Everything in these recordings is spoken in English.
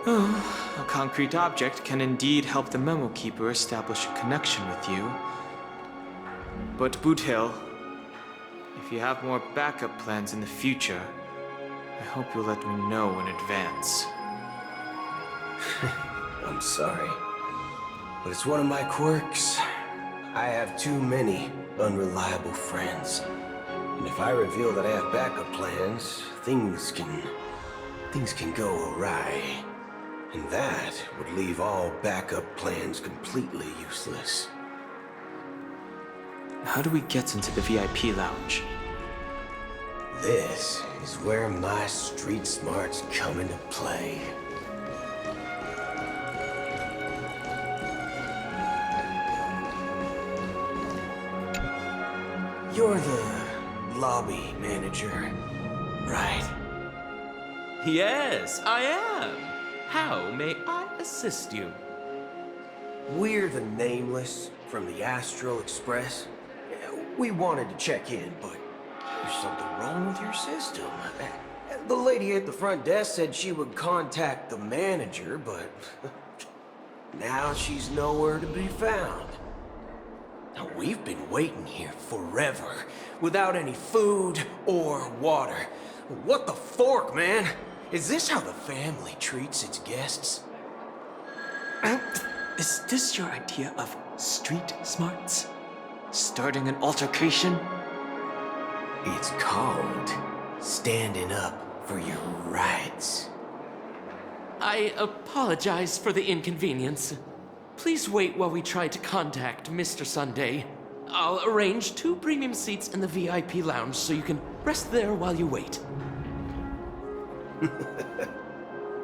Oh, a concrete object can indeed help the Memo Keeper establish a connection with you. But Boot Hill, if you have more backup plans in the future, I hope you'll let me know in advance. I'm sorry, but it's one of my quirks. I have too many unreliable friends. And if I reveal that I have backup plans, things can go awry. And that would leave all backup plans completely useless. How do we get into the VIP lounge? This is where my street smarts come into play. You're the lobby manager, right? Yes, I am. How may I assist you? We're the Nameless from the Astral Express. We wanted to check in, but there's something wrong with your system. The lady at the front desk said she would contact the manager, but now she's nowhere to be found. Now, we've been waiting here forever, without any food or water. What the fork, man? Is this how the family treats its guests? Is this your idea of street smarts? Starting an altercation? It's called standing up for your rights. I apologize for the inconvenience. Please wait while we try to contact Mr. Sunday. I'll arrange 2 premium seats in the VIP lounge so you can rest there while you wait.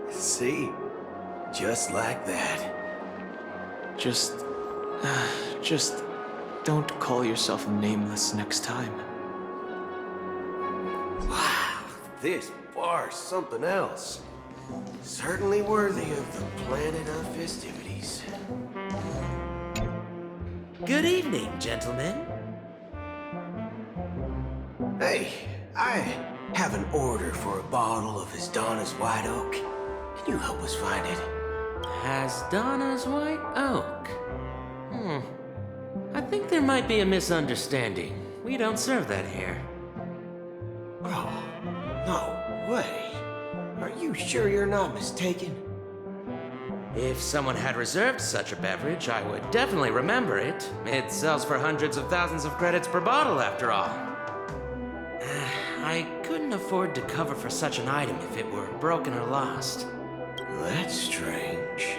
See? Just like that. Just don't call yourself Nameless next time. Wow, this bar's something else. Certainly worthy of the planet of festivities. Good evening, gentlemen. Hey, I have an order for a bottle of Donna's White Oak. Can you help us find it? Donna's White Oak. I think there might be a misunderstanding. We don't serve that here. Oh, no way. Are you sure you're not mistaken? If someone had reserved such a beverage, I would definitely remember it. It sells for hundreds of thousands of credits per bottle, after all. I couldn't afford to cover for such an item if it were broken or lost. That's strange.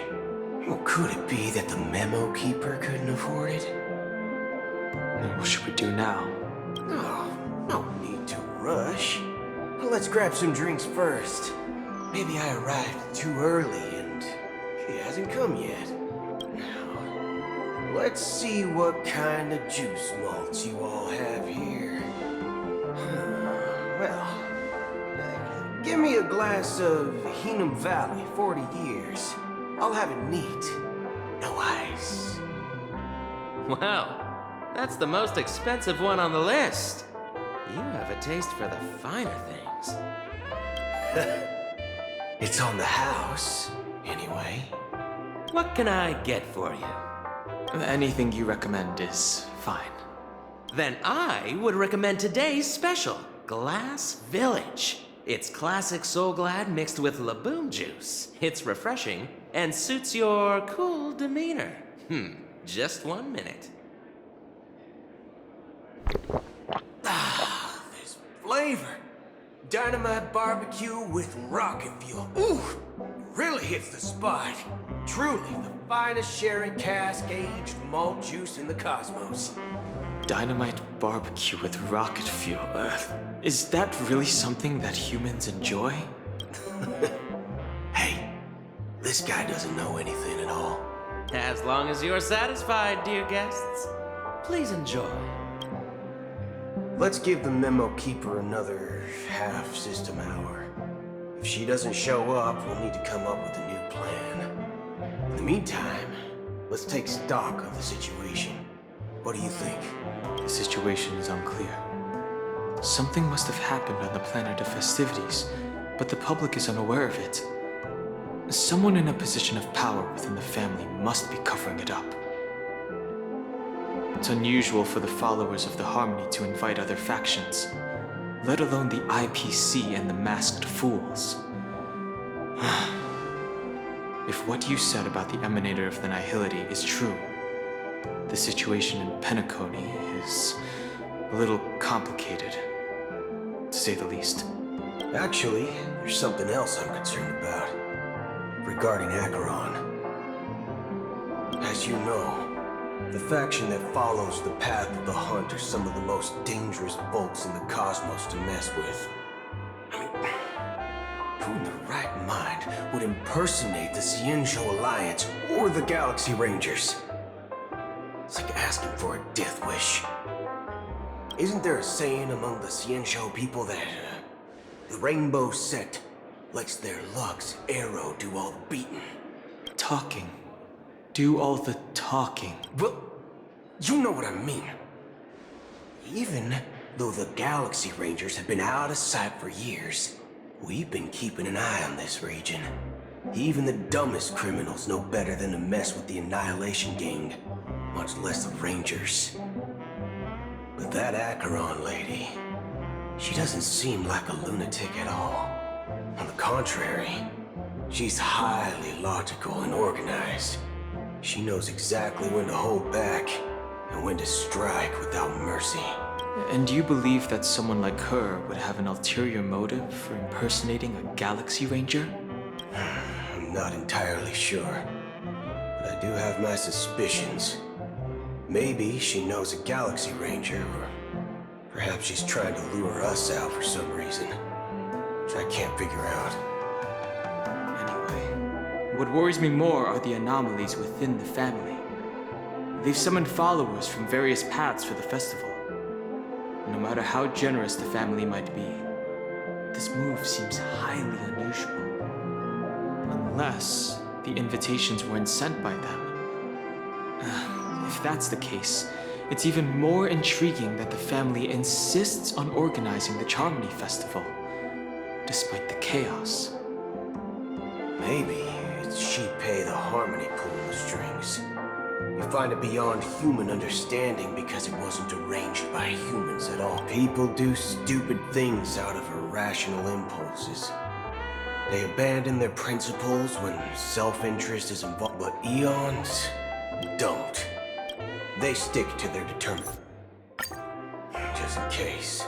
Well, could it be that the Memo Keeper couldn't afford it? What should we do now? Oh, no need to rush. Let's grab some drinks first. Maybe I arrived too early and she hasn't come yet. Now, let's see what kind of juice malts you all have here. Well, give me a glass of Heenum Valley, 40 years. I'll have it neat. No ice. Wow, that's the most expensive one on the list. You have a taste for the finer things. It's on the house, anyway. What can I get for you? Anything you recommend is fine. Then I would recommend today's special, Glass Village. It's classic Soul Glad mixed with Laboom juice. It's refreshing and suits your cool demeanor. Just 1 minute. Ah, this flavor. Dynamite barbecue with rocket fuel. Ooh, really hits the spot. Truly the finest sherry cask aged malt juice in the cosmos. Dynamite barbecue with rocket fuel. Is that really something that humans enjoy? Hey, this guy doesn't know anything at all. As long as you're satisfied, dear guests, please enjoy. Let's give the Memo Keeper another half system hour. If she doesn't show up, we'll need to come up with a new plan. In the meantime, let's take stock of the situation. What do you think? The situation is unclear. Something must have happened on the planet of festivities, but the public is unaware of it. Someone in a position of power within the family must be covering it up. It's unusual for the followers of the Harmony to invite other factions, let alone the IPC and the Masked Fools. If what you said about the Emanator of the Nihility is true, the situation in Penacony is a little complicated, to say the least. Actually, there's something else I'm concerned about. Regarding Acheron. As you know, the faction that follows the path of the Hunt are some of the most dangerous bolts in the cosmos to mess with. I mean, who in the right mind would impersonate the Xianzhou Alliance or the Galaxy Rangers? It's like asking for a death wish. Isn't there a saying among the Xianzhou people that the Rainbow Sect lets their Lux Arrow do all the beating? Talking. Do all the talking. Well, you know what I mean. Even though the Galaxy Rangers have been out of sight for years, we've been keeping an eye on this region. Even the dumbest criminals know better than to mess with the Annihilation Gang, much less the Rangers. But that Acheron lady, she doesn't seem like a lunatic at all. On the contrary, she's highly logical and organized. She knows exactly when to hold back and when to strike without mercy. And do you believe that someone like her would have an ulterior motive for impersonating a Galaxy Ranger? I'm not entirely sure, but I do have my suspicions. Maybe she knows a Galaxy Ranger, or perhaps she's trying to lure us out for some reason, which I can't figure out. Anyway, what worries me more are the anomalies within the family. They've summoned followers from various paths for the festival. No matter how generous the family might be, this move seems highly unusual. Unless the invitations weren't sent by them. If that's the case, it's even more intriguing that the family insists on organizing the Charmony Festival, despite the chaos. Maybe it's she pay the Harmony pulling the strings. You find it beyond human understanding because it wasn't arranged by humans at all. People do stupid things out of irrational impulses. They abandon their principles when self-interest is involved, but Eons don't. They stick to their determination. Just in case.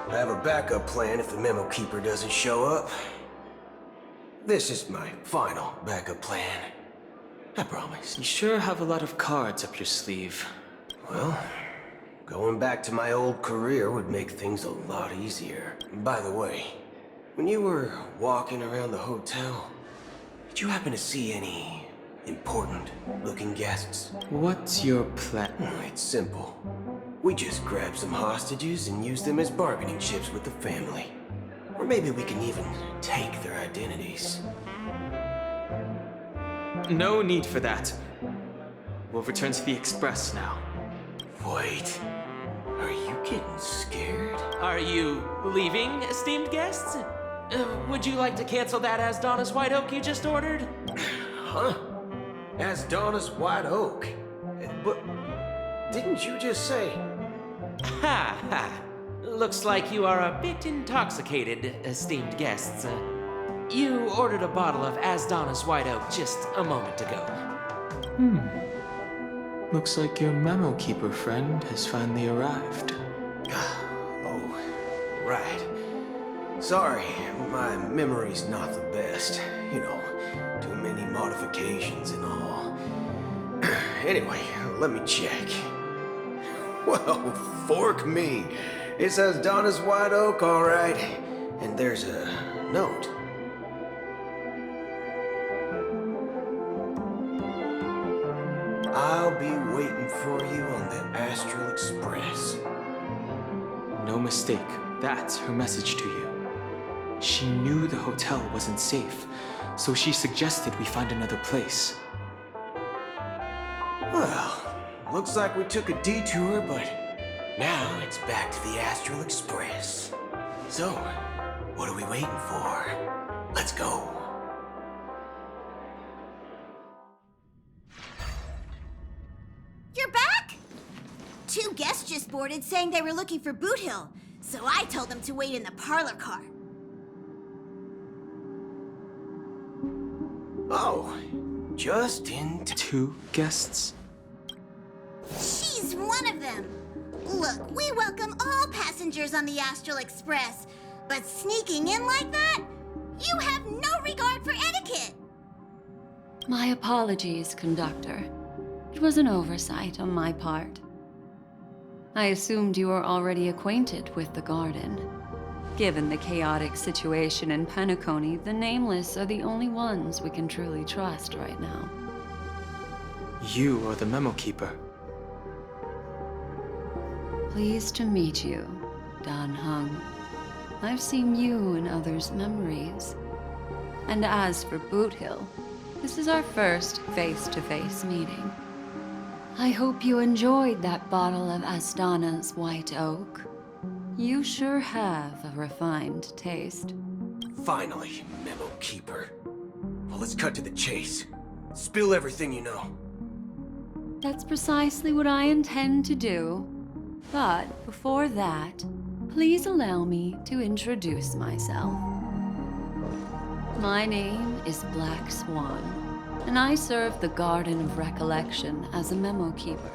I have a backup plan if the Memo Keeper doesn't show up. This is my final backup plan. I promise. You sure have a lot of cards up your sleeve. Well, going back to my old career would make things a lot easier. By the way, when you were walking around the hotel, did you happen to see any important-looking guests? What's your plan? It's simple. We just grab some hostages and use them as bargaining chips with the family. Or maybe we can even take their identities. No need for that. We'll return to the Express now. Wait, are you getting scared? Are you leaving, esteemed guests? Would you like to cancel that Asdonis White Oak you just ordered? Huh? Asdonis White Oak? But didn't you just say... Ha ha! Looks like you are a bit intoxicated, esteemed guests. You ordered a bottle of Asdonis White Oak just a moment ago. Looks like your Memo Keeper friend has finally arrived. Oh, right. Sorry, my memory's not the best. You know, too many modifications and all. Anyway, let me check. Well, fork me. It says Donna's White Oak, all right. And there's a note. I'll be waiting for you on the Astral Express. No mistake, that's her message to you. She knew the hotel wasn't safe, so she suggested we find another place. Well, looks like we took a detour, but now it's back to the Astral Express. So, what are we waiting for? Let's go. 2 guests just boarded saying they were looking for Boot Hill, so I told them to wait in the parlor car. Oh, just in time. 2 guests? She's one of them. Look, we welcome all passengers on the Astral Express, but sneaking in like that? You have no regard for etiquette. My apologies, conductor. It was an oversight on my part. I assumed you were already acquainted with the garden. Given the chaotic situation in Penacony, the Nameless are the only ones we can truly trust right now. You are the Memo Keeper. Pleased to meet you, Dan Hung. I've seen you in others' memories. And as for Boot Hill, this is our first face-to-face meeting. I hope you enjoyed that bottle of Astana's White Oak. You sure have a refined taste. Finally, Memo Keeper. Well, let's cut to the chase. Spill everything you know. That's precisely what I intend to do. But before that, please allow me to introduce myself. My name is Black Swan, and I serve the Garden of Recollection as a Memo Keeper.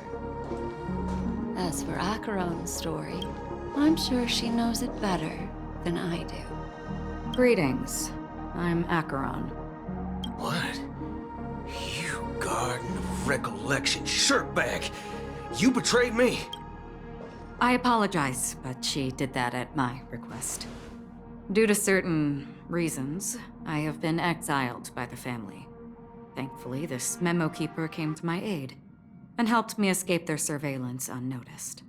As for Acheron's story, I'm sure she knows it better than I do. Greetings. I'm Acheron. What? You Garden of Recollection shirtbag! You betrayed me! I apologize, but she did that at my request. Due to certain reasons, I have been exiled by the family. Thankfully, this Memo Keeper came to my aid and helped me escape their surveillance unnoticed.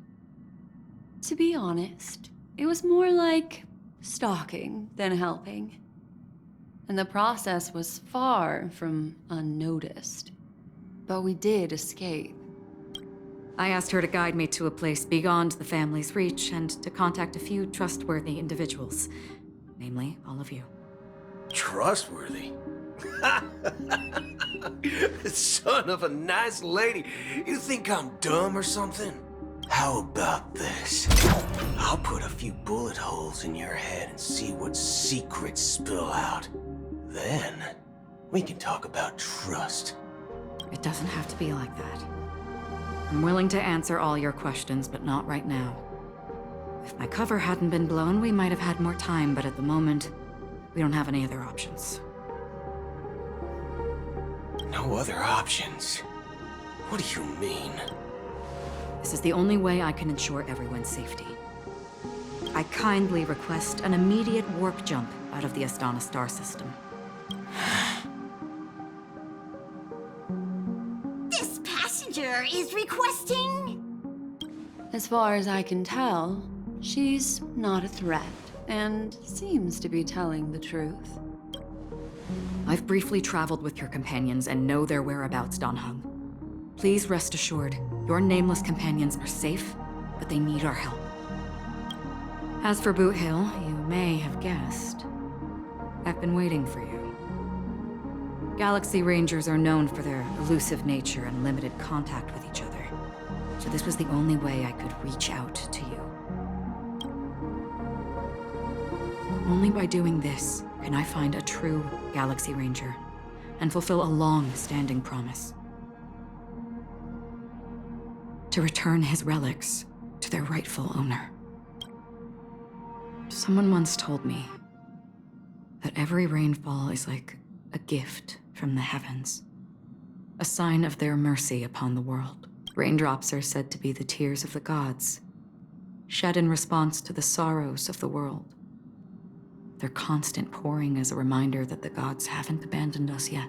To be honest, it was more like stalking than helping. And the process was far from unnoticed. But we did escape. I asked her to guide me to a place beyond the family's reach and to contact a few trustworthy individuals, namely all of you. Trustworthy? Son of a nice lady. You think I'm dumb or something? How about this? I'll put a few bullet holes in your head and see what secrets spill out. Then, we can talk about trust. It doesn't have to be like that. I'm willing to answer all your questions, but not right now. If my cover hadn't been blown, we might have had more time, but at the moment, we don't have any other options. No other options? What do you mean? This is the only way I can ensure everyone's safety. I kindly request an immediate warp jump out of the Astana star system. This passenger is requesting... As far as I can tell, she's not a threat and seems to be telling the truth. I've briefly traveled with your companions and know their whereabouts, Dan Hung. Please rest assured, your nameless companions are safe, but they need our help. As for Boot Hill, you may have guessed. I've been waiting for you. Galaxy Rangers are known for their elusive nature and limited contact with each other, so this was the only way I could reach out to you. Only by doing this can I find a true Galaxy Ranger and fulfill a long-standing promise. To return his relics to their rightful owner. Someone once told me that every rainfall is like a gift from the heavens, a sign of their mercy upon the world. Raindrops are said to be the tears of the gods, shed in response to the sorrows of the world. Their constant pouring is a reminder that the gods haven't abandoned us yet.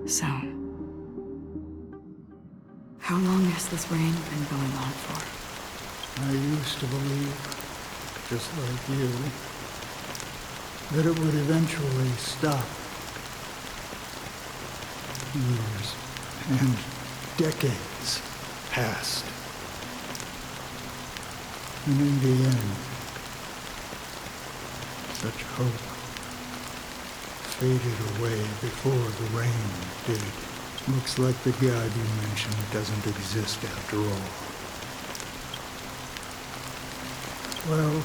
So, how long has this rain been going on for? I used to believe, just like you, that it would eventually stop. Years and decades passed. And in the end, such hope faded away before the rain did. Looks like the god you mentioned doesn't exist after all. Well,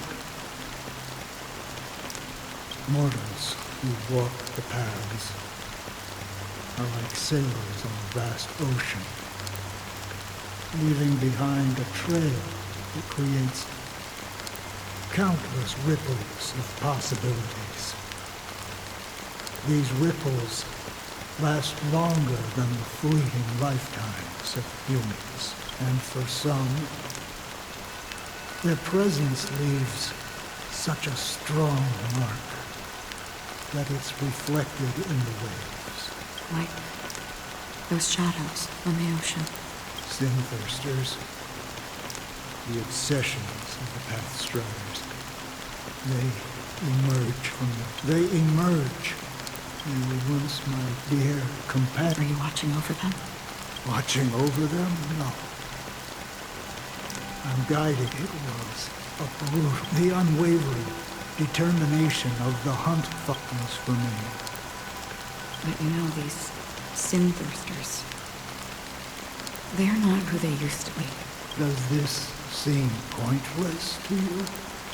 mortals who walk the paths are like sailors on a vast ocean, leaving behind a trail that creates countless ripples of possibilities. These ripples last longer than the fleeting lifetimes of humans, and for some, their presence leaves such a strong mark that it's reflected in the waves. Like those shadows on the ocean. Sin-thirsters, the obsessions of the Pathstriders, they emerge. They were once my dear companion. Are you watching over them? Watching over them? No. I'm guiding. It was the unwavering determination of the hunt fuckers for me. But you know, these sin-thirsters, they're not who they used to be. Does this seem pointless to you?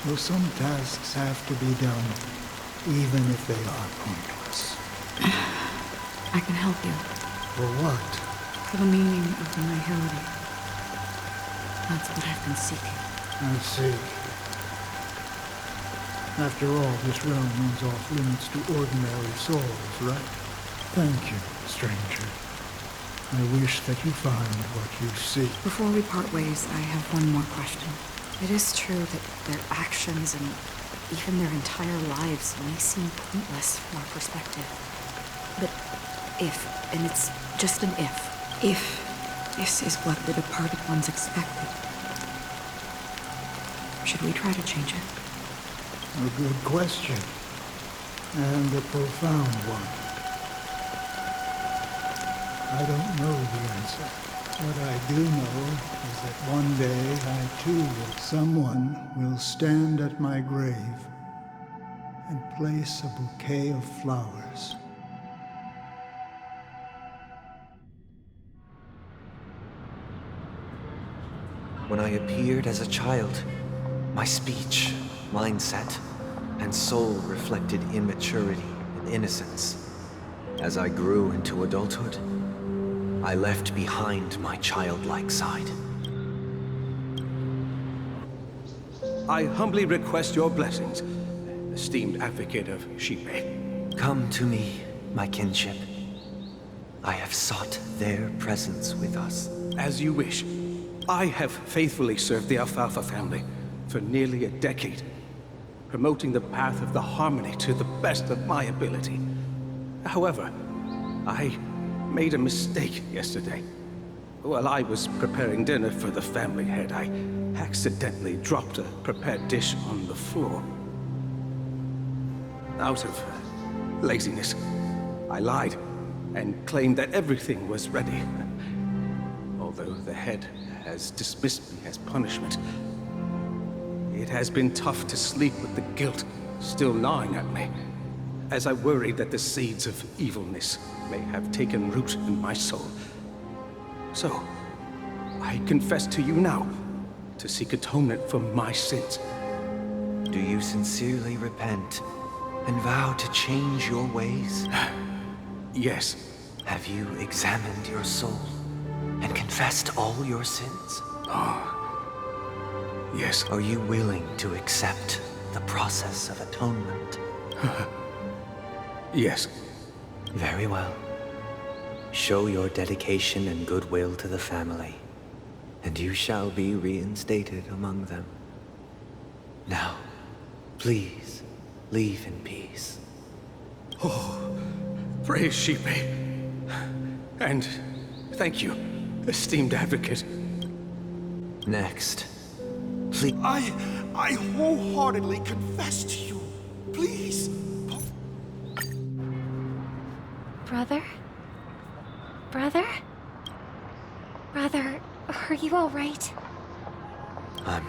Well, some tasks have to be done, even if they are pointless. I can help you. For what? For the meaning of the nihility. That's what I've been seeking. I see. After all, this realm runs off limits to ordinary souls, right? Thank you, stranger. I wish that you find what you seek. Before we part ways, I have one more question. It is true that their actions and even their entire lives may seem pointless from our perspective. But if, and it's just an if this is what the departed ones expected, should we try to change it? A good question. And a profound one. I don't know the answer. What I do know is that one day someone will stand at my grave and place a bouquet of flowers. When I appeared as a child, my speech, mindset, and soul reflected immaturity and innocence. As I grew into adulthood, I left behind my childlike side. I humbly request your blessings, esteemed advocate of Shipe. Come to me, my kinship. I have sought their presence with us. As you wish. I have faithfully served the Alfalfa family for nearly a decade, promoting the path of the harmony to the best of my ability. However, I made a mistake yesterday. While I was preparing dinner for the family head, I accidentally dropped a prepared dish on the floor. Out of laziness, I lied and claimed that everything was ready. Although the head has dismissed me as punishment, it has been tough to sleep with the guilt still gnawing at me, as I worry that the seeds of evilness may have taken root in my soul. So, I confess to you now to seek atonement for my sins. Do you sincerely repent and vow to change your ways? Yes. Have you examined your soul and confessed all your sins? Yes. Are you willing to accept the process of atonement? Yes. Very well. Show your dedication and goodwill to the family, and you shall be reinstated among them. Now, please, leave in peace. Praise Shipe. And thank you, esteemed advocate. Next, please. I wholeheartedly confess to you. Please. Brother? Brother? Brother, are you all right? I'm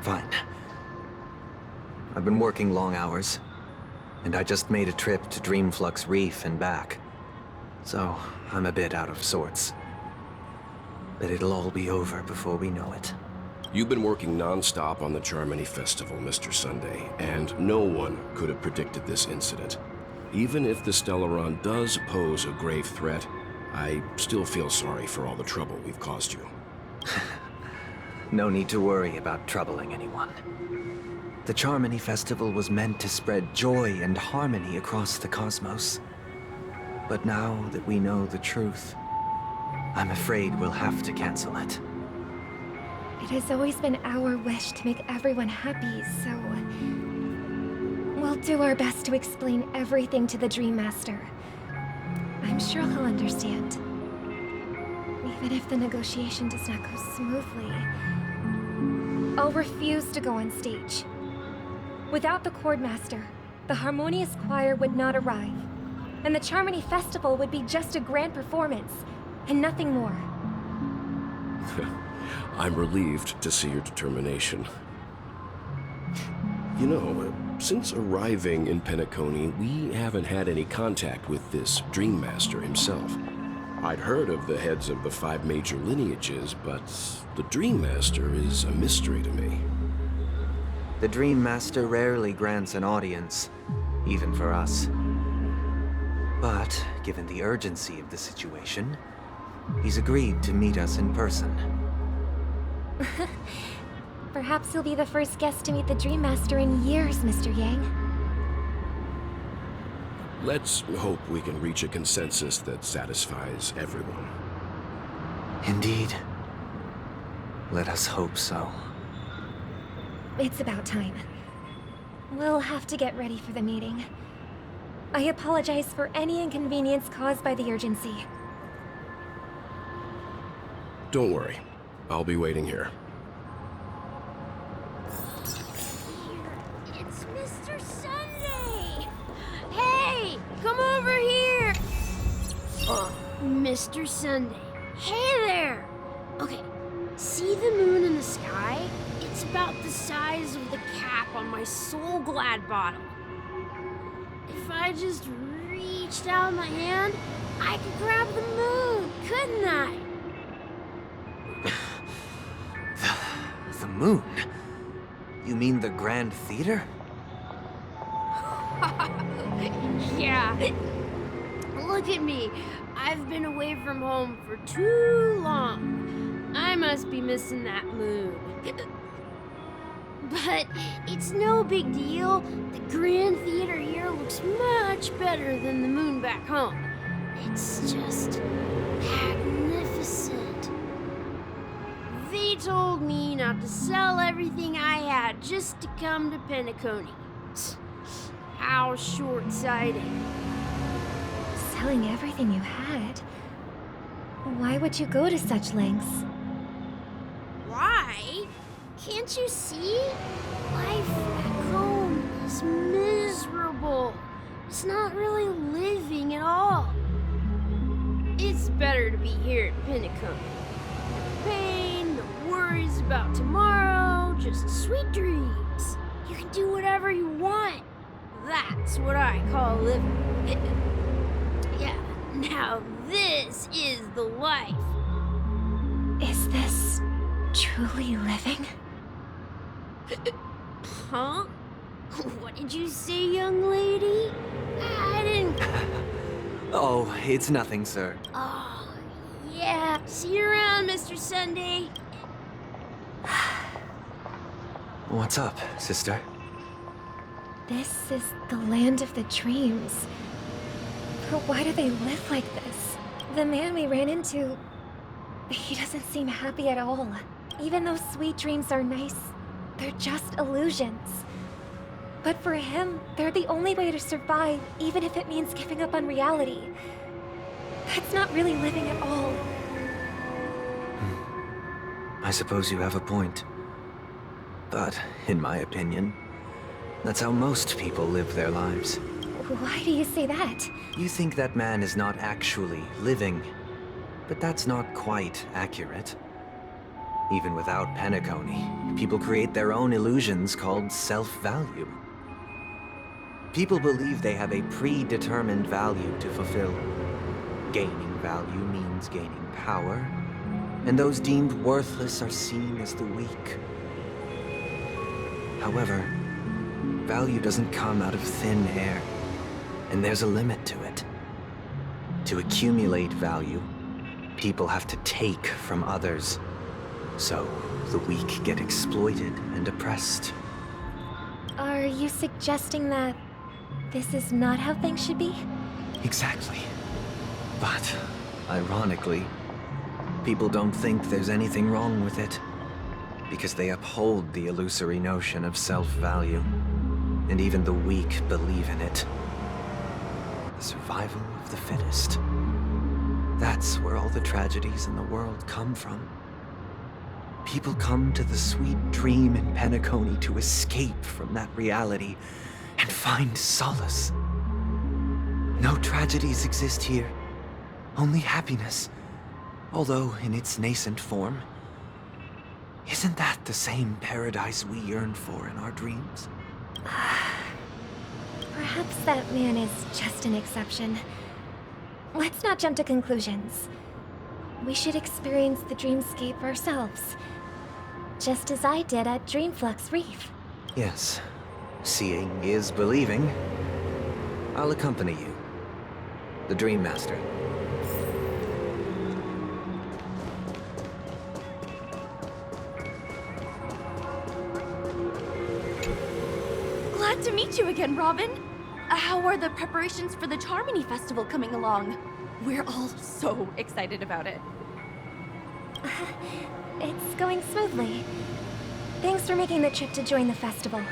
fine. I've been working long hours, and I just made a trip to Dreamflux Reef and back. So, I'm a bit out of sorts. But it'll all be over before we know it. You've been working non-stop on the Charmony Festival, Mr. Sunday, and no one could have predicted this incident. Even if the Stellaron does pose a grave threat, I still feel sorry for all the trouble we've caused you. No need to worry about troubling anyone. The Charmony Festival was meant to spread joy and harmony across the cosmos. But now that we know the truth, I'm afraid we'll have to cancel it. It has always been our wish to make everyone happy, so... we'll do our best to explain everything to the Dream Master. I'm sure he'll understand. Even if the negotiation does not go smoothly, I'll refuse to go on stage. Without the Chord Master, the Harmonious Choir would not arrive, and the Charmony Festival would be just a grand performance, and nothing more. I'm relieved to see your determination. You know, since arriving in Penacony, we haven't had any contact with this Dream Master himself. I'd heard of the heads of the 5 major lineages, but the Dream Master is a mystery to me. The Dream Master rarely grants an audience, even for us. But, given the urgency of the situation, he's agreed to meet us in person. Perhaps you'll be the first guest to meet the Dream Master in years, Mr. Yang. Let's hope we can reach a consensus that satisfies everyone. Indeed. Let us hope so. It's about time. We'll have to get ready for the meeting. I apologize for any inconvenience caused by the urgency. Don't worry. I'll be waiting here. It's Mr. Sunday! Hey! Come over here! Mr. Sunday. Hey there! Okay, see the moon in the sky? It's about the size of the cap on my Soul Glad bottle. If I just reached out my hand, I could grab the moon, couldn't I? The moon? You mean the Grand Theater? Yeah. Look at me. I've been away from home for too long. I must be missing that moon. But it's no big deal. The Grand Theater here looks much better than the moon back home. It's just magnificent. They told me not to sell everything I had just to come to Penacony. How short-sighted. Selling everything you had? Why would you go to such lengths? Why? Can't you see? Life back home is miserable. It's not really living at all. It's better to be here at Penacony. No pain, no worries about tomorrow, just sweet dreams. You can do whatever you want. That's what I call living. Yeah, now this is the life. Is this truly living? Huh? What did you say, young lady? I didn't... Oh, it's nothing, sir. Oh, yeah. See you around, Mr. Sunday. What's up, sister? This is the land of the dreams. But why do they live like this? The man we ran into... he doesn't seem happy at all. Even though sweet dreams are nice, they're just illusions. But for him, they're the only way to survive, even if it means giving up on reality. That's not really living at all. I suppose you have a point. But, in my opinion, that's how most people live their lives. Why do you say that? You think that man is not actually living, but that's not quite accurate. Even without Penacony, people create their own illusions called self-value. People believe they have a predetermined value to fulfill. Gaining value means gaining power, and those deemed worthless are seen as the weak. However, value doesn't come out of thin air, and there's a limit to it. To accumulate value, people have to take from others. So, the weak get exploited and oppressed. Are you suggesting that this is not how things should be? Exactly. But, ironically, people don't think there's anything wrong with it. Because they uphold the illusory notion of self-value. And even the weak believe in it. The survival of the fittest. That's where all the tragedies in the world come from. People come to the sweet dream in Penacony to escape from that reality and find solace. No tragedies exist here, only happiness, although in its nascent form. Isn't that the same paradise we yearn for in our dreams? Perhaps that man is just an exception. Let's not jump to conclusions. We should experience the dreamscape ourselves. Just as I did at Dreamflux Reef. Yes. Seeing is believing. I'll accompany you. The Dream Master. Glad to meet you again, Robin. How are the preparations for the Charmony Festival coming along? We're all so excited about it. It's going smoothly. Thanks for making the trip to join the festival.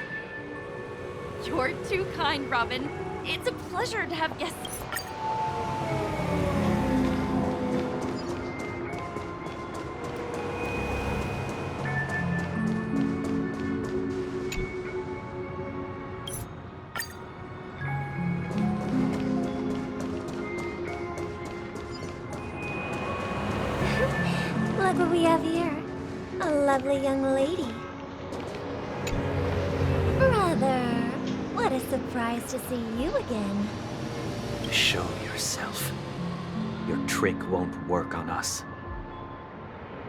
You're too kind, Robin. It's a pleasure to have guests. Look what we have here. A lovely young lady. Brother, what a surprise to see you again. Show yourself. Your trick won't work on us.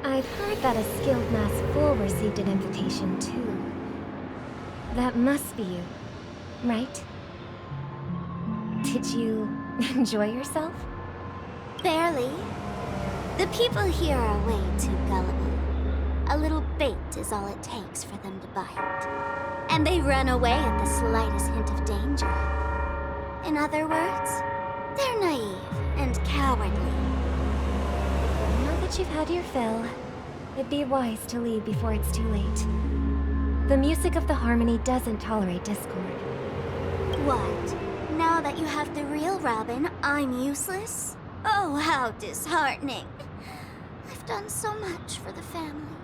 I've heard that a skilled masked fool received an invitation too. That must be you, right? Did you enjoy yourself? Barely. The people here are way too gullible. A little bait is all it takes for them to bite. And they run away at the slightest hint of danger. In other words, they're naive and cowardly. Now that you've had your fill, it'd be wise to leave before it's too late. The music of the Harmony doesn't tolerate discord. What? Now that you have the real Robin, I'm useless? Oh, how disheartening. I've done so much for the family.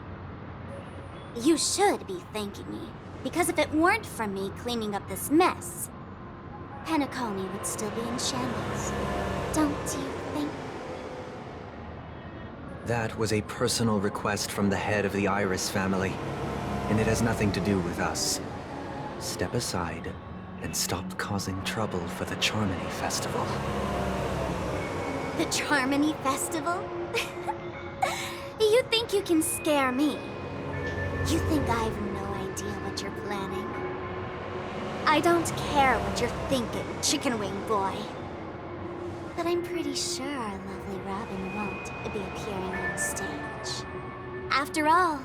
You should be thanking me, because if it weren't for me cleaning up this mess, Penacony would still be in shambles. Don't you think? That was a personal request from the head of the Iris family, and it has nothing to do with us. Step aside and stop causing trouble for the Charmony Festival. The Charmony Festival? You think you can scare me? You think I have no idea what you're planning? I don't care what you're thinking, chicken wing boy. But I'm pretty sure our lovely Robin won't be appearing on stage. After all,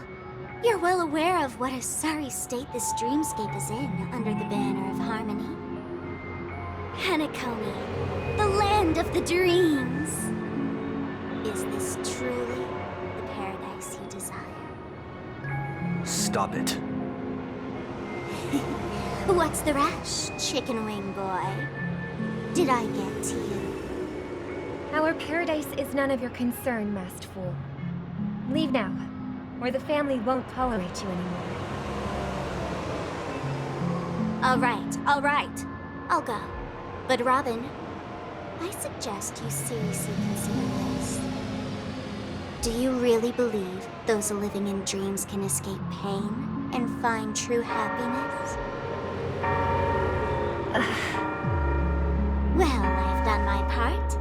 you're well aware of what a sorry state this dreamscape is in under the banner of Harmony. Penacony, the land of the dreams. Is this truly the paradise you desire? Stop it. What's the rush, chicken wing boy? Did I get to you? Our paradise is none of your concern, masked fool. Leave now, or the family won't tolerate you anymore. All right. I'll go. But Robin, I suggest you seriously consider this. Do you really believe those living in dreams can escape pain and find true happiness? Well, I've done my part.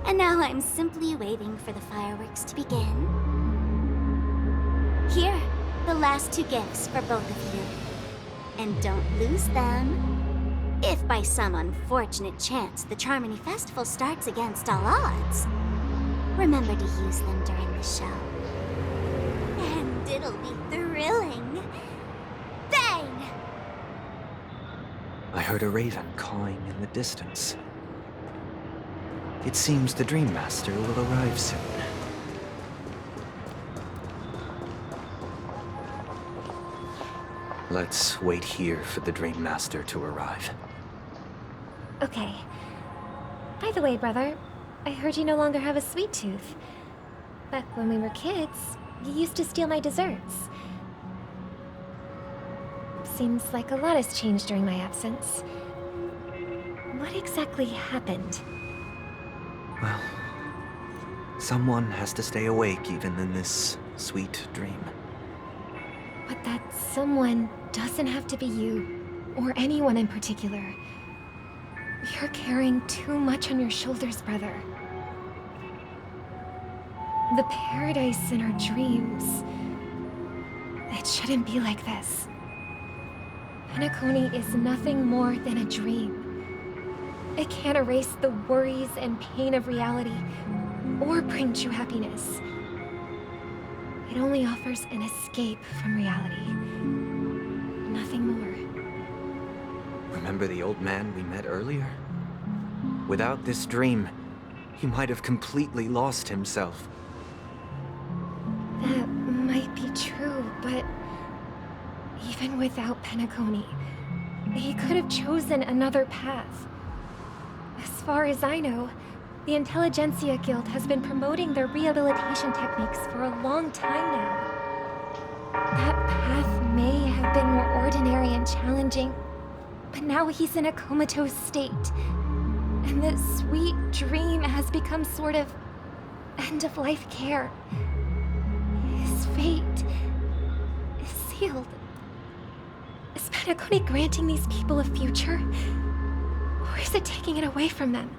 And now I'm simply waiting for the fireworks to begin. Here, the last 2 gifts for both of you. And don't lose them. If by some unfortunate chance the Charmony Festival starts against all odds, remember to use them during the show. And it'll be thrilling. Bang! I heard a raven cawing in the distance. It seems the Dream Master will arrive soon. Let's wait here for the Dream Master to arrive. Okay. By the way, brother, I heard you no longer have a sweet tooth. Back when we were kids, you used to steal my desserts. Seems like a lot has changed during my absence. What exactly happened? Well, someone has to stay awake even in this sweet dream. But that someone doesn't have to be you, or anyone in particular. You're carrying too much on your shoulders, brother. The paradise in our dreams. It shouldn't be like this. Penacony is nothing more than a dream. It can't erase the worries and pain of reality, or bring true happiness. It only offers an escape from reality. Nothing more. Remember the old man we met earlier? Without this dream, he might have completely lost himself. That might be true, but even without Penacony, he could have chosen another path. As far as I know, the Intelligentsia Guild has been promoting their rehabilitation techniques for a long time now. That path may have been more ordinary and challenging, but now he's in a comatose state. And the sweet dream has become sort of end-of-life care. His fate is sealed. Is Penacony granting these people a future? Or is it taking it away from them?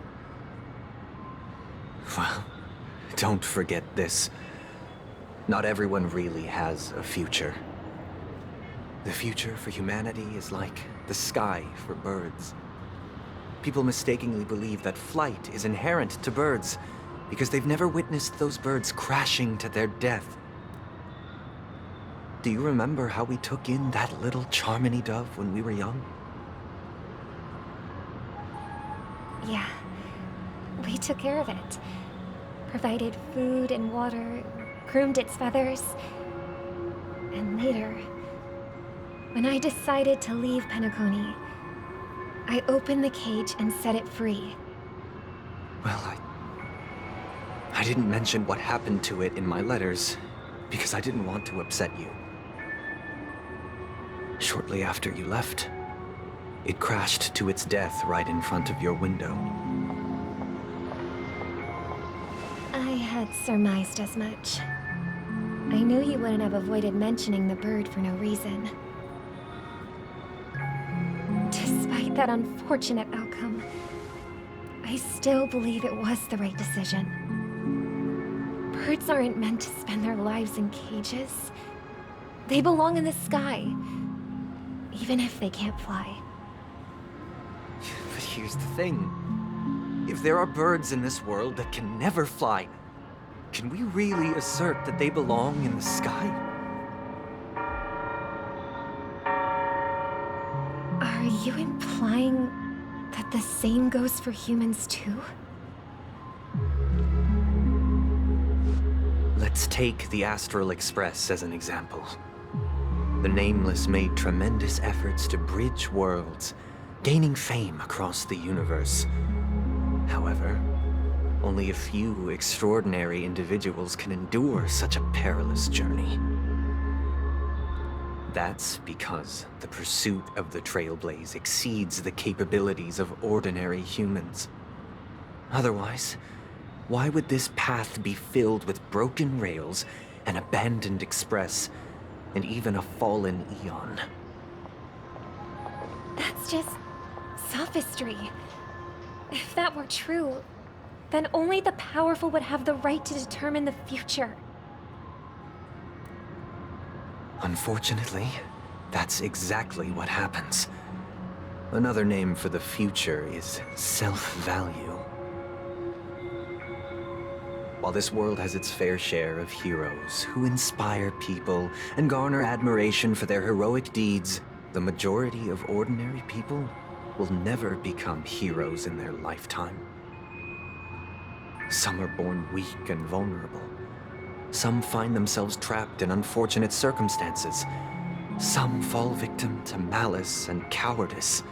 Well, don't forget this. Not everyone really has a future. The future for humanity is like the sky for birds. People mistakenly believe that flight is inherent to birds because they've never witnessed those birds crashing to their death. Do you remember how we took in that little Charmony dove when we were young? Yeah. We took care of it. Provided food and water, groomed its feathers. And later, when I decided to leave Penacony, I opened the cage and set it free. Well, I didn't mention what happened to it in my letters because I didn't want to upset you. Shortly after you left, it crashed to its death right in front of your window. I had surmised as much. I knew you wouldn't have avoided mentioning the bird for no reason. Despite that unfortunate outcome, I still believe it was the right decision. Birds aren't meant to spend their lives in cages. They belong in the sky, even if they can't fly. But here's the thing. If there are birds in this world that can never fly, can we really assert that they belong in the sky? Are you implying that the same goes for humans too? Let's take the Astral Express as an example. The Nameless made tremendous efforts to bridge worlds, gaining fame across the universe. However, only a few extraordinary individuals can endure such a perilous journey. That's because the pursuit of the Trailblaze exceeds the capabilities of ordinary humans. Otherwise, why would this path be filled with broken rails, an abandoned express, and even a fallen Eon? That's just sophistry. If that were true, then only the powerful would have the right to determine the future. Unfortunately, that's exactly what happens. Another name for the future is self-value. While this world has its fair share of heroes who inspire people and garner admiration for their heroic deeds, the majority of ordinary people will never become heroes in their lifetime. Some are born weak and vulnerable. Some find themselves trapped in unfortunate circumstances. Some fall victim to malice and cowardice.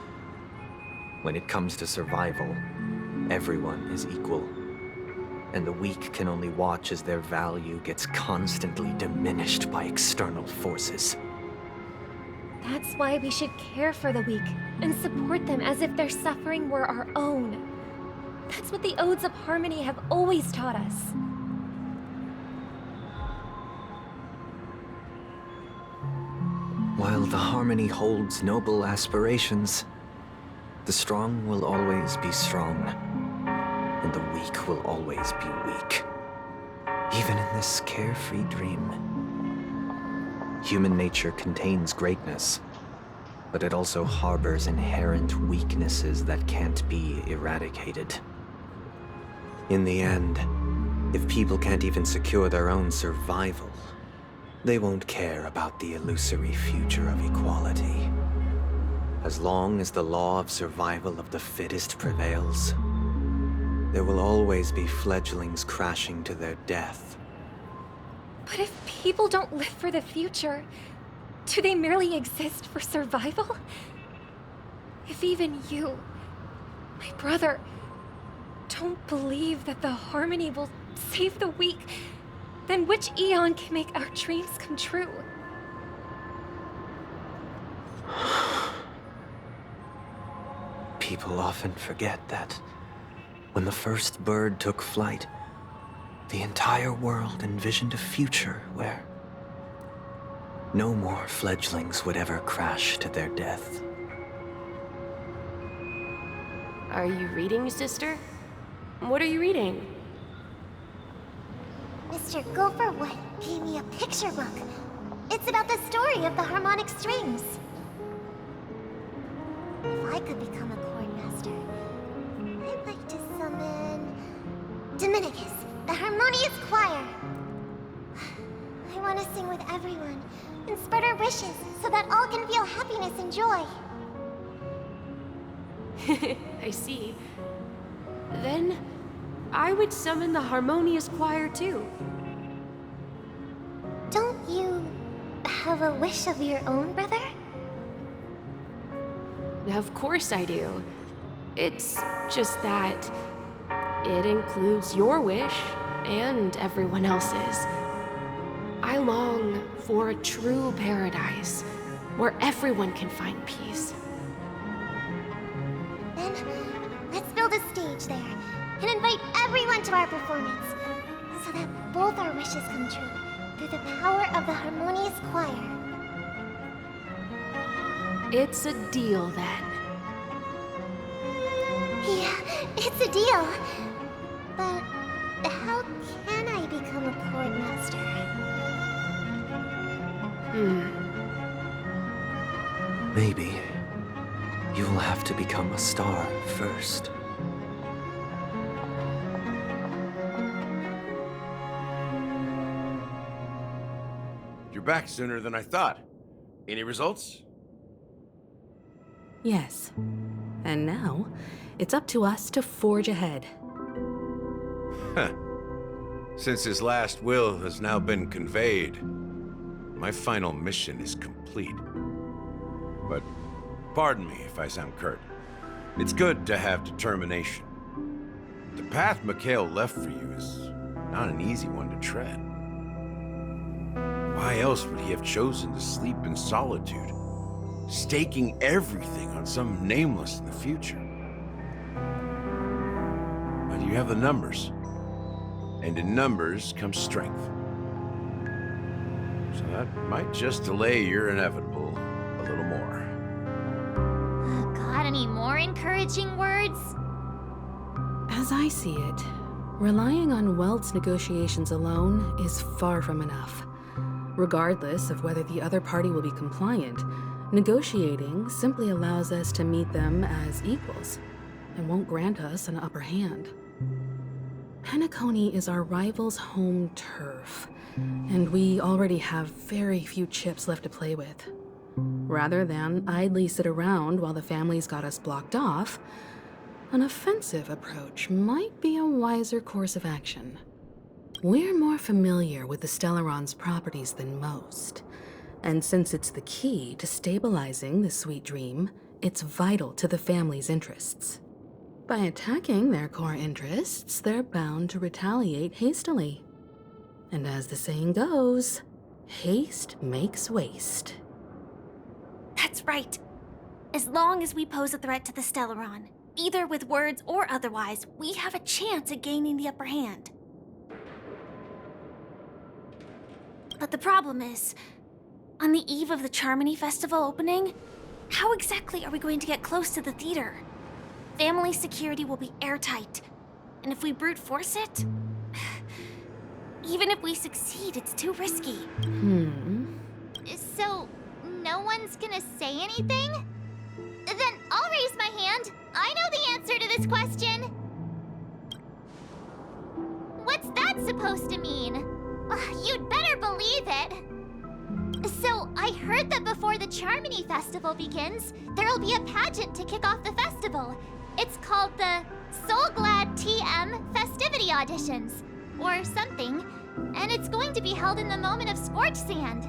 When it comes to survival, everyone is equal. And the weak can only watch as their value gets constantly diminished by external forces. That's why we should care for the weak and support them as if their suffering were our own. That's what the Odes of Harmony have always taught us. While the Harmony holds noble aspirations, the strong will always be strong, and the weak will always be weak. Even in this carefree dream. Human nature contains greatness, but it also harbors inherent weaknesses that can't be eradicated. In the end, if people can't even secure their own survival, they won't care about the illusory future of equality. As long as the law of survival of the fittest prevails, there will always be fledglings crashing to their death. But if people don't live for the future, do they merely exist for survival? If even you, my brother, don't believe that the Harmony will save the weak, then which Eon can make our dreams come true? People often forget that when the first bird took flight, the entire world envisioned a future where no more fledglings would ever crash to their death. Are you reading, sister? What are you reading? Mr. Gopherwood gave me a picture book. It's about the story of the harmonic strings. If I could become a chord master, I'd like to summon Dominicus, the harmonious choir. I want to sing with everyone and spread our wishes so that all can feel happiness and joy. I see. Then I would summon the harmonious choir too. Don't you have a wish of your own, brother? Of course I do. It's just that it includes your wish and everyone else's. I long for a true paradise where everyone can find peace. Then, let's build a stage there and invite everyone to our performance so that both our wishes come true through the power of the harmonious choir. It's a deal then. Yeah, it's a deal. But how can I become a chord master? Maybe you will have to become a star first. You're back sooner than I thought. Any results? Yes. And now, it's up to us to forge ahead. Huh. Since his last will has now been conveyed, my final mission is complete. But pardon me if I sound curt. It's good to have determination. The path Mikhail left for you is not an easy one to tread. Why else would he have chosen to sleep in solitude, staking everything on some nameless in the future? But you have the numbers, and in numbers comes strength. So that might just delay your inevitable a little more. Got any more encouraging words? As I see it, Relying on Welt's negotiations alone is far from enough. Regardless of whether the other party will be compliant, negotiating simply allows us to meet them as equals and won't grant us an upper hand. Penacony is our rival's home turf, and we already have very few chips left to play with. Rather than idly sit around while the family's got us blocked off, an offensive approach might be a wiser course of action. We're more familiar with the Stellaron's properties than most, and since it's the key to stabilizing the sweet dream, it's vital to the family's interests. By attacking their core interests, they're bound to retaliate hastily. And as the saying goes, haste makes waste. That's right. As long as we pose a threat to the Stellaron, either with words or otherwise, we have a chance at gaining the upper hand. But the problem is, on the eve of the Charmony Festival opening, how exactly are we going to get close to the theater? Family security will be airtight, and if we brute force it, even if we succeed, it's too risky. So, no one's gonna say anything? Then I'll raise my hand. I know the answer to this question. What's that supposed to mean? You'd better believe it. So, I heard that before the Charmony Festival begins, there'll be a pageant to kick off the festival. It's called the Soul Glad TM Festivity Auditions, or something, and it's going to be held in the moment of Scorched Sand.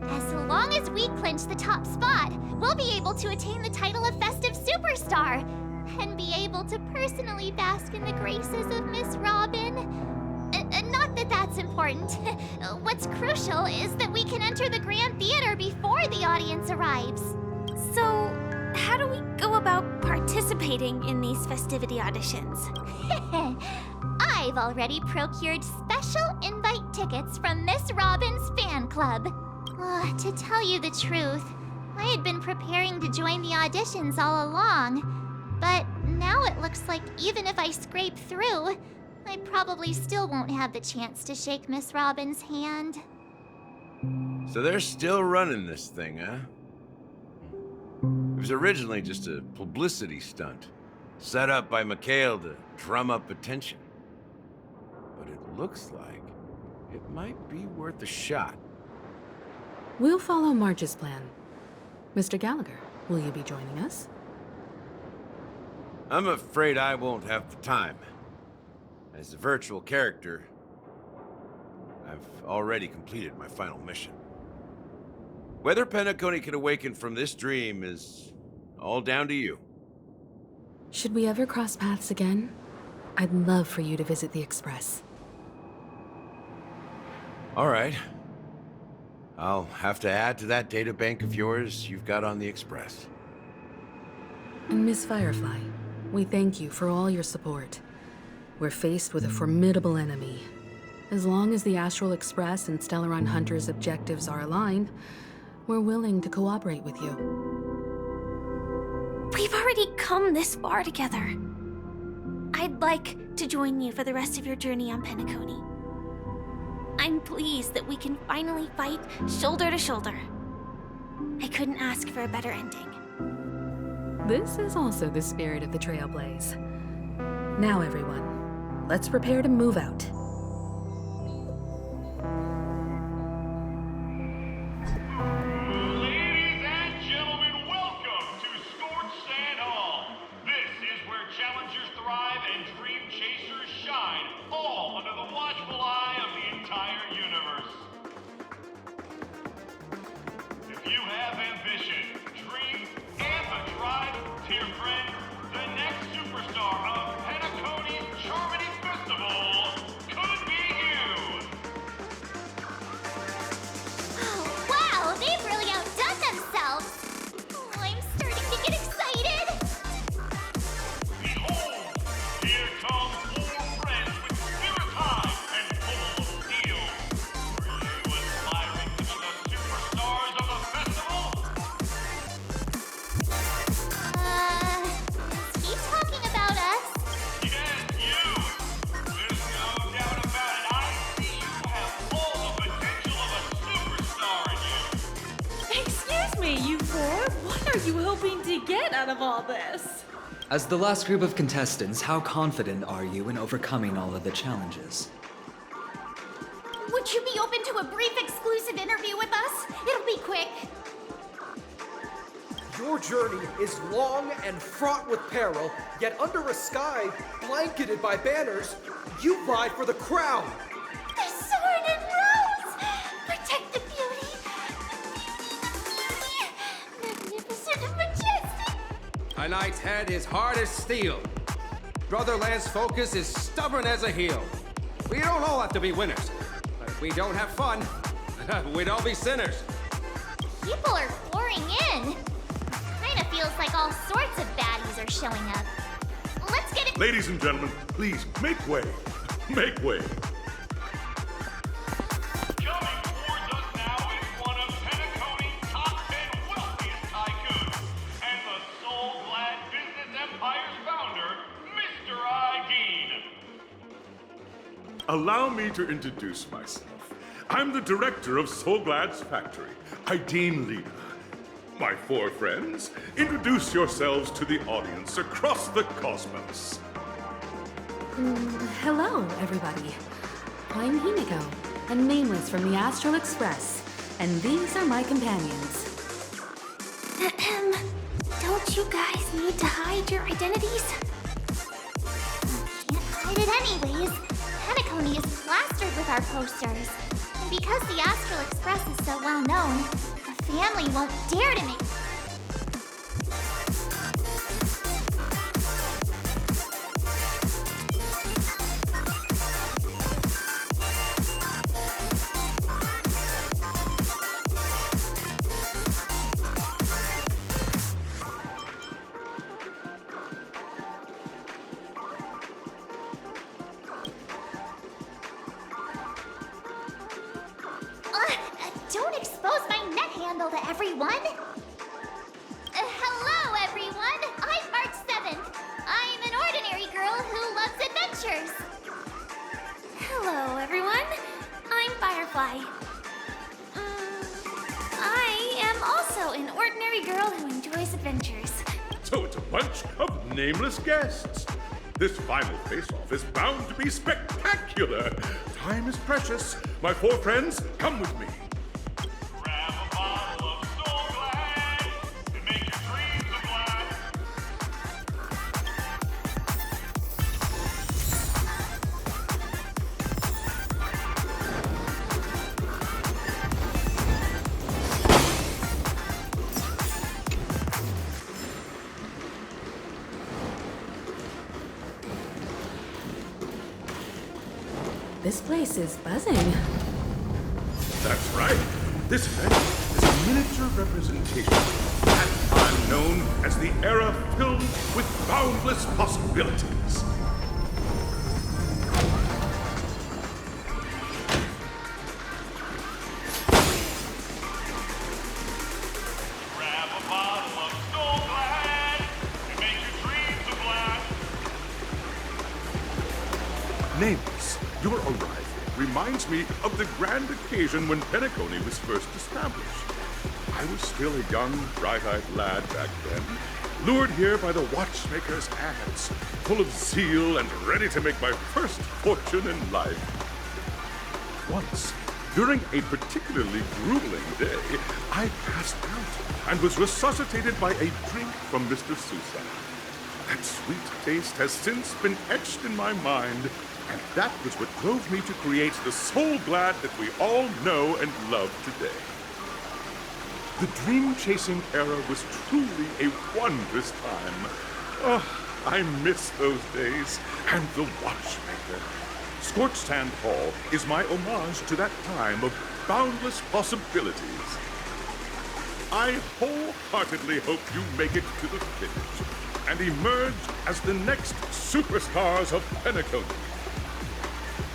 As long as we clinch the top spot, we'll be able to attain the title of Festive Superstar, and be able to personally bask in the graces of Miss Robin. Not that that's important. What's crucial is that we can enter the Grand Theater before the audience arrives. So, how do we go about participating in these festivity auditions? I've already procured special invite tickets from Miss Robin's fan club. To tell you the truth, I had been preparing to join the auditions all along. But now it looks like even if I scrape through, I probably still won't have the chance to shake Miss Robin's hand. So they're still running this thing, huh? It was originally just a publicity stunt, set up by Mikhail to drum up attention. But it looks like it might be worth a shot. We'll follow Marge's plan. Mr. Gallagher, will you be joining us? I'm afraid I won't have the time. As a virtual character, I've already completed my final mission. Whether Penacony can awaken from this dream is all down to you. Should we ever cross paths again? I'd love for you to visit the Express. All right. I'll have to add to that data bank of yours you've got on the Express. And Miss Firefly, we thank you for all your support. We're faced with a formidable enemy. As long as the Astral Express and Stellaron Hunter's objectives are aligned, we're willing to cooperate with you. We've already come this far together. I'd like to join you for the rest of your journey on Penacony. I'm pleased that we can finally fight shoulder to shoulder. I couldn't ask for a better ending. This is also the spirit of the Trailblaze. Now, everyone, let's prepare to move out. Ladies and gentlemen, welcome to Scorched Sand Hall. This is where challengers thrive and dream chasers shine, all under the watchful eye of the entire universe. If you have ambition, dream, and a drive, dear friend, the next superstar of Penacony's Charmony Festival could be you. Wow, they've really outdone themselves. I'm starting to get excited. Behold, here come four friends with spirit high and full of steel. Were you aspiring to be the superstars of the festival? out of all this? As the last group of contestants, how confident are you in overcoming all of the challenges? Would you be open to a brief exclusive interview with us? It'll be quick. Your journey is long and fraught with peril, yet under a sky blanketed by banners, you vie for the crown. The sword and rose! Protect the beauty! Magnificent and majestic! A knight's head is hard as steel. Brother Lance Focus is stubborn as a heel. We don't all have to be winners. But if we don't have fun, we'd all be sinners. People are pouring in. Kinda feels like all sorts of baddies are showing up. Let's get it. Ladies and gentlemen, please make way. Make way. Coming towards us now is one of Penacony's top 10 wealthiest tycoons and the soul-glad business empire's founder, Mr. Ideed. Allow me to introduce myself. I'm the director of Soulglad's factory, Ideen Lena. My four friends, introduce yourselves to the audience across the cosmos. Hello, everybody. I'm Himiko, a nameless from the Astral Express, and these are my companions. Don't you guys need to hide your identities? Can't hide it anyways. Penacony is plastered with our posters. And because the Astral Express is so well known, the family won't dare to make... Don't expose my net handle to everyone! Hello, everyone! I'm March 7th. I'm an ordinary girl who loves adventures. Hello, everyone. I'm Firefly. I am also an ordinary girl who enjoys adventures. So it's a bunch of nameless guests. This final face-off is bound to be spectacular. Time is precious. My four friends, come with me. Grab a bottle of Soul Glad and make your dreams a blast. This place is buzzing. That's right. This event is a miniature representation of that time known as the era filled with boundless possibilities. Grab a bottle of Soul Glad and make your dreams a blast. Nameless, your arrival reminds me of the grand occasion when Penacony was first established. I was still a young, bright-eyed lad back then, lured here by the watchmaker's ads, full of zeal and ready to make my first fortune in life. Once, during a particularly grueling day, I passed out and was resuscitated by a drink from Mr. Sousa. That sweet taste has since been etched in my mind, and that was what drove me to create the Soul Glad that we all know and love today. The dream-chasing era was truly a wondrous time. Oh, I miss those days, and the watchmaker. Scorched Sand Hall is my homage to that time of boundless possibilities. I wholeheartedly hope you make it to the finish and emerge as the next superstars of Penacony.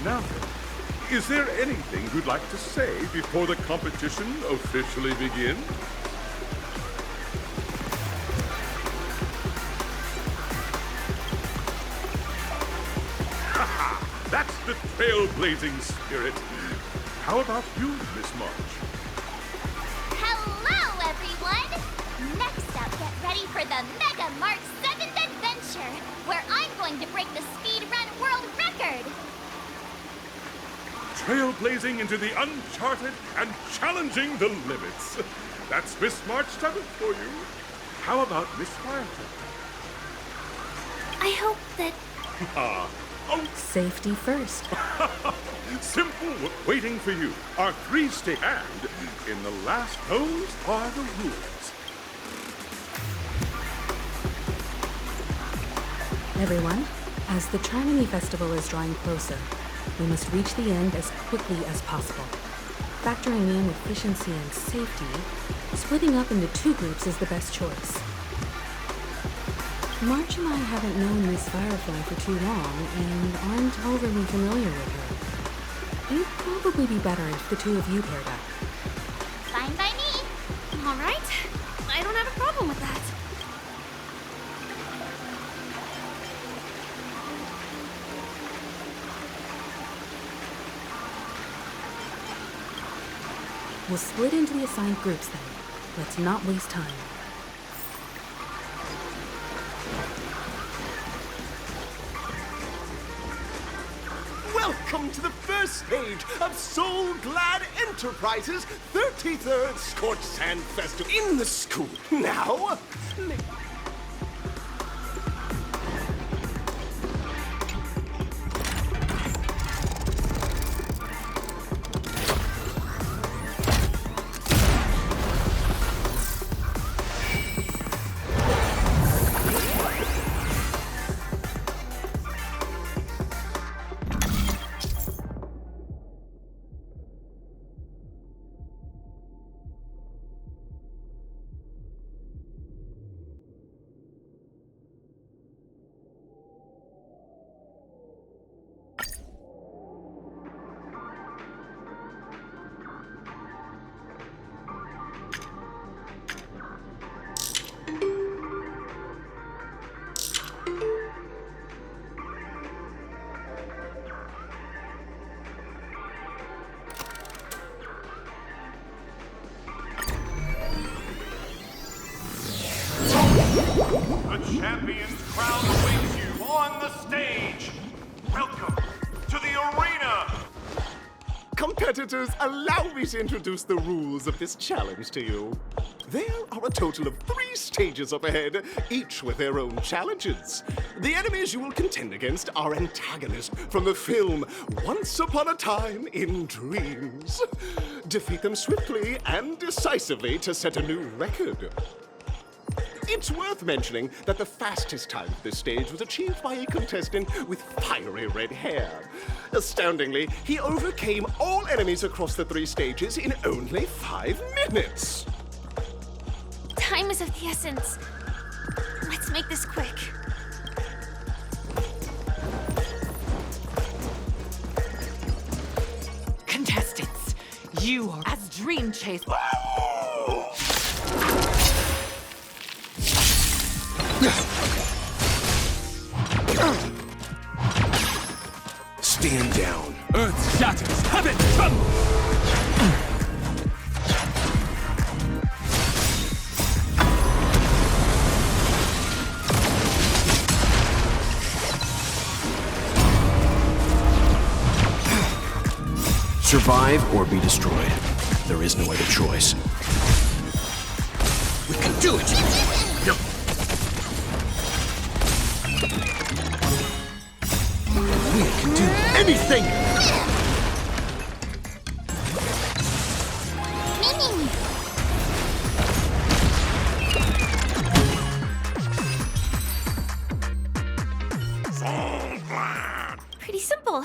Now then, is there anything you'd like to say before the competition officially begins? Haha! That's the trailblazing spirit. How about you, Miss March? Hello, everyone! Next up, get ready ready for the Mega Mark 7th adventure, where I'm going to break the speedrun world record! Trailblazing into the uncharted and challenging the limits. That's Miss March 7th for you. How about Miss Firefly? I hope that... Safety first. Simple, waiting for you. Our 3-stage, and in the last pose are the rules. Everyone, as the Charmony Festival is drawing closer, we must reach the end as quickly as possible. Factoring in efficiency and safety, splitting up into 2 groups is the best choice. March and I haven't known Miss Firefly for too long and aren't overly familiar with her. It'd probably be better if the 2 of you paired up. Fine by me. All right. I don't have a problem with that. We'll split into the assigned groups then. Let's not waste time. Welcome to the first stage of Soul Glad Enterprises' 33rd Scorched Sand Festival in the school. Now, The champion's crown awaits you on the stage. Welcome to the arena. competitors, allow me to introduce the rules of this challenge to you. There are a total of 3 stages up ahead, each with their own challenges. The enemies you will contend against are antagonists from the film Once Upon a Time in Dreams. Defeat them swiftly and decisively to set a new record. It's worth mentioning that the fastest time for this stage was achieved by a contestant with fiery red hair. Astoundingly, he overcame all enemies across the 3 stages in only 5 minutes. Time is of the essence. Let's make this quick. Contestants, you are as Dream Chase. Stand down. Earth shatters, heaven trembles! Survive or be destroyed. There is no other choice. We can do it! We can do anything! Pretty simple.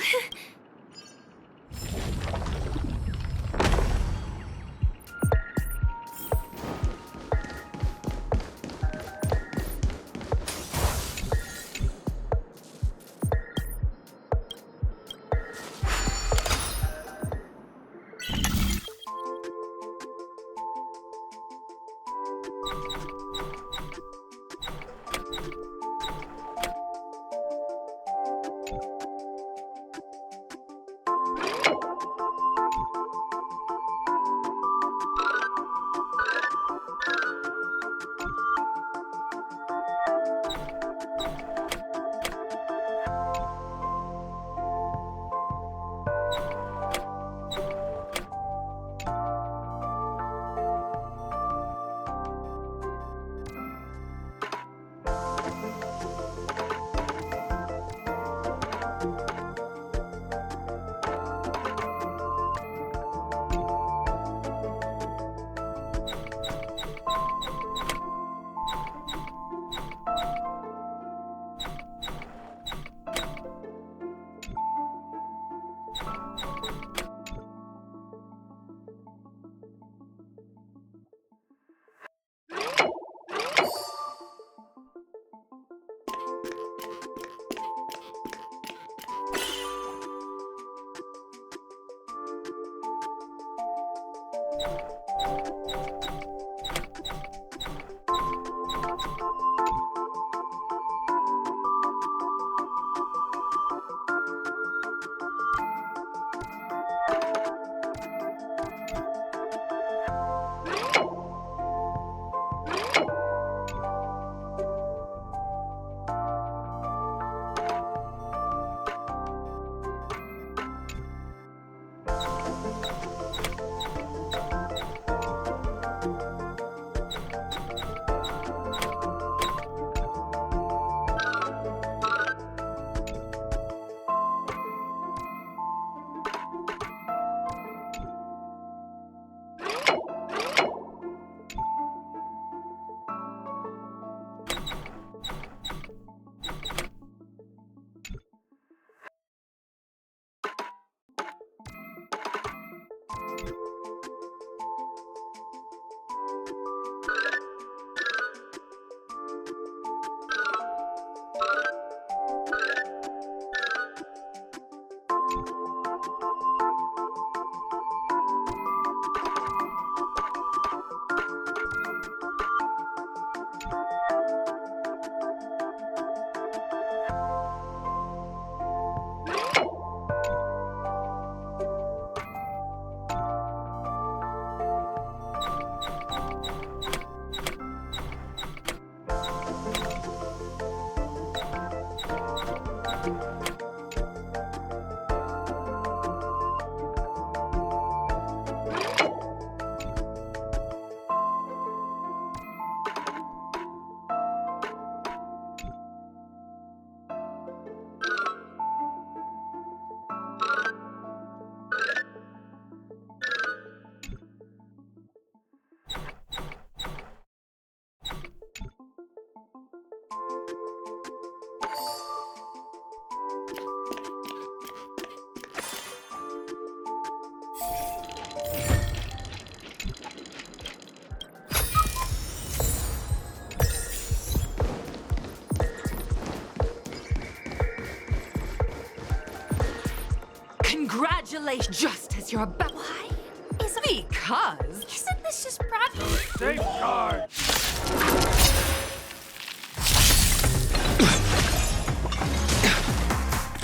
Congratulations! Just as you're about. Why? Because. Isn't this just practice? Safeguard!